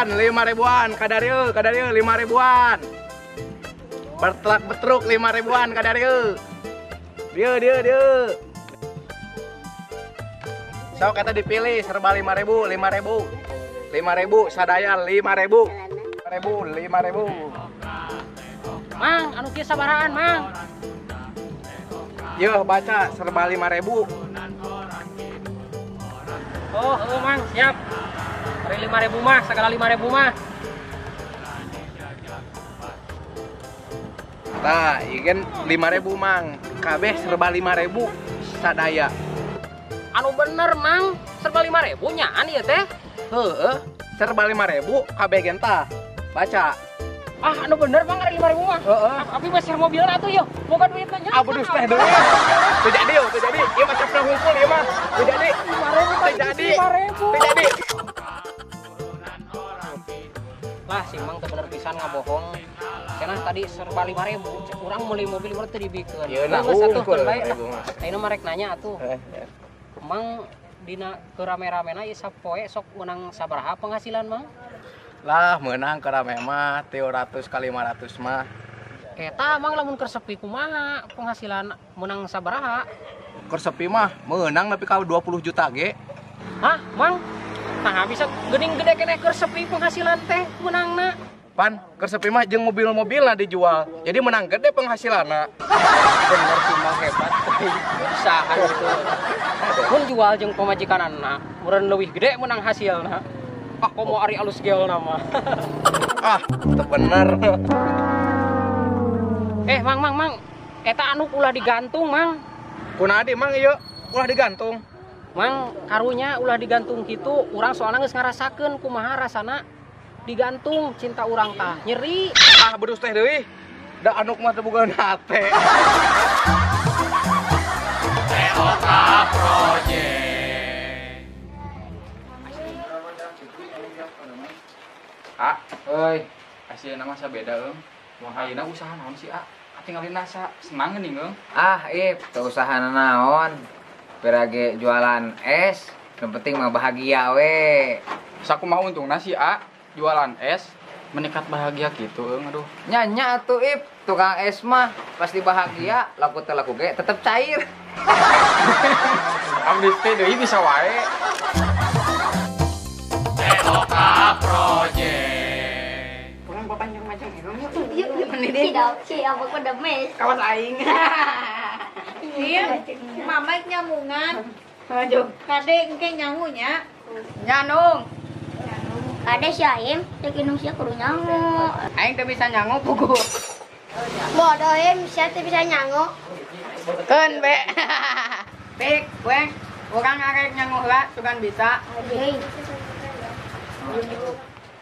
Lima ribuan, kadarieu, 5 ribuan. Bertelak betruk 5 ribuan, kadarieu. Dia. So kata dipilih serba 5.000, 5.000, sadaya 5.000. 5.000. Mang, anu kieu sabarahan, Mang? Yo baca serba 5.000. Oh, Mang, siap. Hari 5.000 mah, segala 5.000 mah. Tah, ieu 5.000 Mang. Kabeh serba 5.000 sadaya. Anu bener, Mang. Serba 5.000 nyaan ieu teh. Heueuh, serba 5.000 kabeh gen tah. Baca. Ah, anu bener, Mang, hari 5.000 mah. Heeh. Tapi masih mobilna atuh yo. Boga duitna nya. Ah, bedus teh deui. Teu jadi. Ieu mah cepet ngumpul ieu mah. Teu jadi. 5.000. Teu jadi. Lah, si Mang teu bener pisan ngabohong. Cenah tadi serba 5.000. Urang meuli mobil urang teu dibikeun. Ieu nah satukeun bae. 5.000 mah. Ayeuna mah rek nanya atuh. Mang dina kerame-ramena ieu sapoe sok menang sabaraha penghasilan, Mang? Lah menang kerame mah 300 kali 500 mah. Eta Mang lamun keur sepi kumaha penghasilan menang sabaraha? Keur sepi mah menang nepi ka 20 juta ge. Hah, Mang? Nah, bisa geuning gede keneh keur sepi penghasilan teh menangna. Pan, keur sepi mah jeung mobil-mobilna dijual. Jadi menang gede penghasilanna. Bener sih Mang, hebat. Usaha itu. Mun jual jeung pamajikanana, meureun leuwih gede menang hasilna. Ah, komo ari alus geolna mah. Ah, teu bener. Mang. Eta anu ulah digantung, Mang. Kunaha di Mang ieu? Ulah digantung. Mang, karunya ulah digantung kitu, urang soalna geus ngarasakeun kumaha rasana digantung cinta urang tah. Nyeri. Ah, bedus teh deui. Da anuk mah teu boga hate. TOK Project. Ah, euy. Asieuna mah sabeda eung. Moal ayeuna usaha naon sih, Ah? Tinggalin nasa senang geuning eung. Ah, teu usahana naon. Berage jualan es, yang penting mah bahagia we. Sakumaha untungna sih, A? Jualan es meningkat bahagia gitu, aduh. Nyanya atuh tukang es mah pasti bahagia, laku teh laku ge tetep cair. Abdi teh deui bisa wae. TOK Project. Urang papanjang macam itu. Iya, tidak sih, apa kok udah mes? Kawan aing. Iya, mama nyamungan. Aduh, Kade engke nyangunya. nyanung. Kade si Aim, teh kinung sia kudu nyangu. Aing teu bisa nyangu pugu. Bodoh Aim, sia teh bisa nyangu. Keun be. Pik, weng. Urang arek nyangu heula sugan bisa. Hei,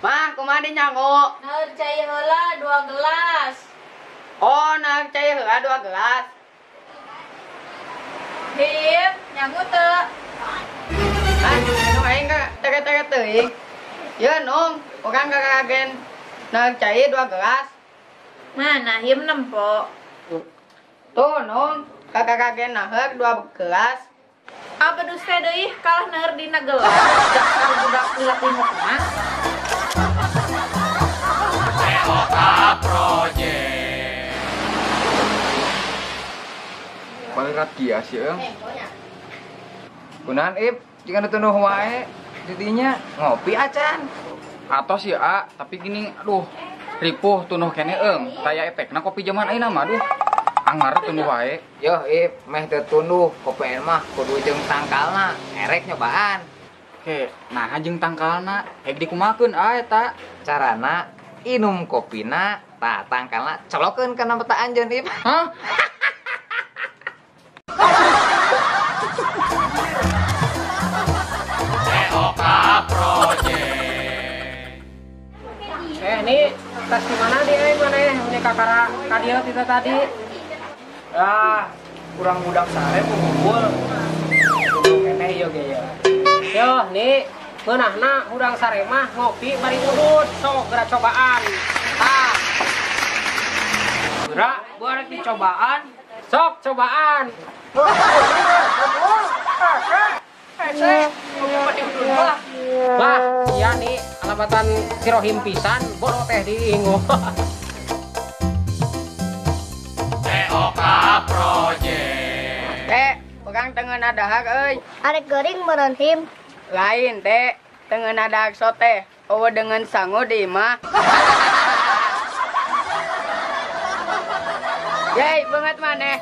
Mah, kumaha di nyangu? nah cai heula 2 gelas. Oh, nah cai heula 2 gelas. Him, nyangu teu. Ah, nu aing ka tege-tege teuing. Yeun, Nung, urang kakagen nah cai 2 gelas. Mana Him nempo? Tuh, Nung. kakak-kakak naheuk 2 gelas. Apa duste deui kalah neueur dina gelas. Dasar budak lilat imut mah. TOK Project. Balirat kia sih eung. Kunaon Ip, jika nutunuh wae didinya ngopi acan. Atau sih A, tapi gini, aduh, ripuh tunuh kene eung. Kayak efekna kopi zaman ayeuna mah aduh. Anggar tunuh wae. Yo Ip, meh teu tunduh kopi mah kudu jeung tangkalna, erek nyobaan. Oke, nah jeung tangkalna, hek dikumakeun A eta. Carana inum kopina, tah tangkalna colokeun kana peta anjeun Ip. Hah? TOK Project. Ini tas di mana dia mana ya? Ini kakara kadia kita tadi. Ah, kurang budak sare ngumpul. Kudu keneh ieu ge ya. Yo, nih beunahna urang sare mah ngopi bari udud, sok geura cobaan. Ah, Geura buat dicobaan. sok cobaan. Wah, iya nih alabatan sirohim pisan, bodoh teh diingu. TOK Project. Teh, pegang tengen dahak euy. Arek geuring meureun him. Lain teh, tengen dahak sote. Eueuh dengan sangu di imah. Yey, banget maneh.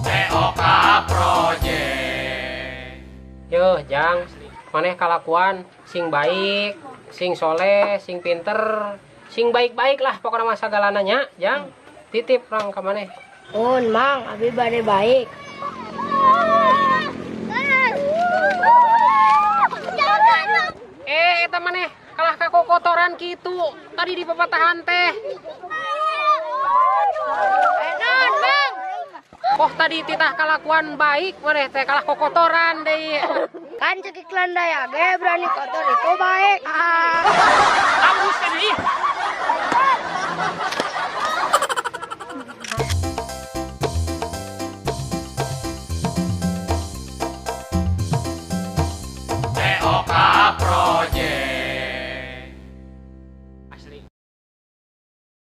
TOK Project. Yo, Jang, maneh kalakuan sing baik, sing soleh, sing pinter, sing baik-baik lah pokoknya masa galananya, Jang. Titip rang ka maneh. Mun mang, abi bade baik. Eta maneh kalah ka kokotoran kitu. Tadi di pepatahan teh. Non, Bang. Oh, tadi titah kalakuan baik maneh teh kalah kokotoran deui. Kan cekik landai age berani kotor itu baik. Abus tadi.